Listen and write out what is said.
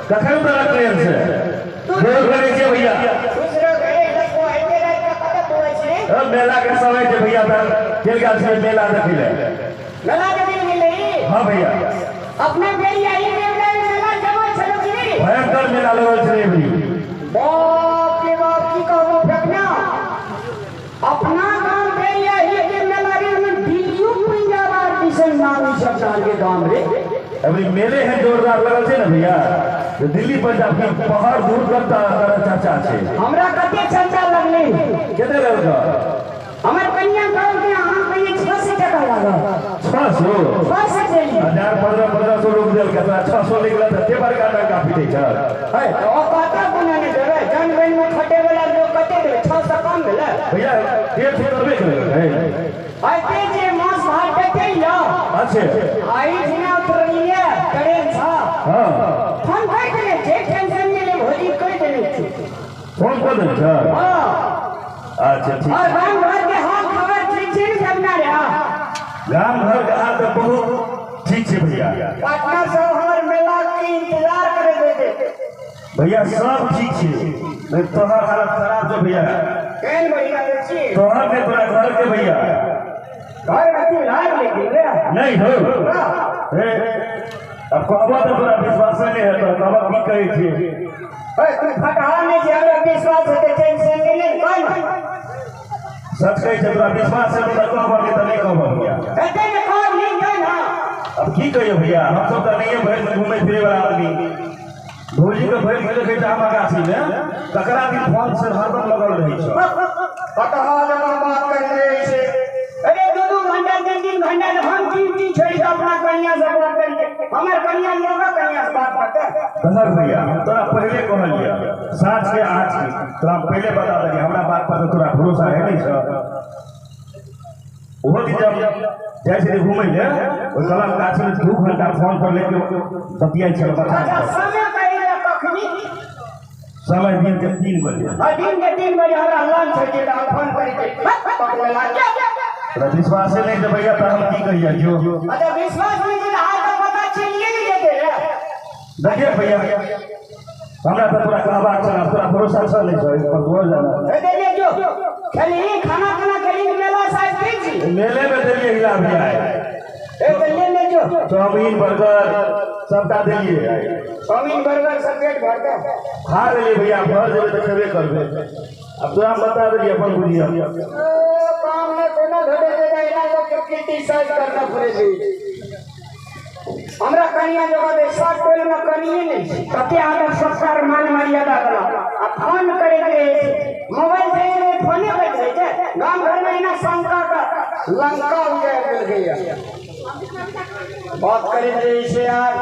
कखन तक ट्रेन से भोर करे के भैया मेला के समय के भैया चल गया से मेला देखे मेला देखे गेले। हां भैया अपने बेरिया ही मेला जमा चलो कि नहीं भयंकर मेला लगल छे भैया। बाप रे बाप की कहबो फेकना अपना गांव बेरिया ही के मेला रे में दिल्ली पंजाब आर्टिसन नाम सब साल के गांव रे अभी मेले हैं जोरदार लगल छे ना भैया। तो दिल्ली पंजाब के पहाड़ दूर करता चाचा छे हमरा कते चर्चा लगले केते लगल हमर कन्या गांव के हम कहिए 600 टका लागल 600 चली 1500 लोग देल के 600 निकला त के बड़का टका पीटे छ है ओ कता गुना ने देबे जन बन में खटे वाला लोग कते देबे 600 कम भेले भैया 150 करबे करे आई ते जे मांस भात देते लो अच्छे आई जिना उतरलिए करे था हां फोन कर दे जे टेंशन में ले भोजी कर देने फोन कर दे छ हां अच्छा ठीक और गांव घर के हाल खबर ठीक से करना रे गांव घर के हाल तो बहुत ठीक छे भैया। पटना शहर मेला के इंतजार करे दे भैया सब ठीक छे नहीं तोहर हालत खराब छे भैया। केन बढ़िया छी तोहर ने तोरा घर के भैया घर में तू लाग लेकिन रे नहीं हो ए अब कहबो तो तोरा विश्वास नहीं है तो कहबो की कहे छे ओए तू फटा में जे हमरा विश्वास है टेंशन नहीं कोई सच कहे छे तोरा विश्वास है तो कहबो के त नहीं कहबो भैया कहते ने कौन नहीं जाए ना अब की कहियो भैया हम सब त नहीं भइल घूमे फिरे वाला आदमी भोजी के भइल गेल कहे हम गाछी में ककरा भी फोन से हरदम लगल रही छ पता जमा बात कर रहे छे अरे दो घंटा 3 घंटा हम ड्यूटी छोड़ी अपना कन्या से बात करिए हमर कन्या लोग कन्या से बात करते कसर भैया तोरा पहले कहलिया साँझ के 8 की तोरा पहले बता दे हमरा बात पर तोरा भरोसा है नहीं छ वो दिन जब जैसे घूमे ले ओ कलम गाछ में 2 घंटा फोन पर लेके बतिया छ बता समय कहिए कखनी समय दिन के 3 बजे दिन के 3 बजे हमरा लंच है जे फोन करी पकड़े ला तोरा विश्वास नहीं तो भैया तो हम की कहिया जो अच्छा विश्वास नहीं तो हाल का पता चलिए नहीं देते रे देखिए भैया हमरा तो तोरा कहबा चला तोरा भरोसा छ नहीं छ पर बोल जाना दे दे जो खाली खाना खेली मेला साइज ठीक जी मेले में देलिए हिला भैया ए ले ले जो चाउमीन बर्गर सबटा देलिए चाउमीन बर्गर सब पेट भर के खा लेलिए भैया भर जेबे तो खेबे करबे अब तोरा बता देलिए अपन बुझिया काम में कोनो धड़े दे जाइना लोग के क्रिटिसाइज करना पड़ेगी हमरा कन्या जगह दे साथ टोल में कनिए नहीं कते आदर सत्कार मान मर्यादा करा आ फोन करे के मोबाइल से फोने कर दे के गांव घर में ना शंका का लंका उजाड़ गया बात करे से यार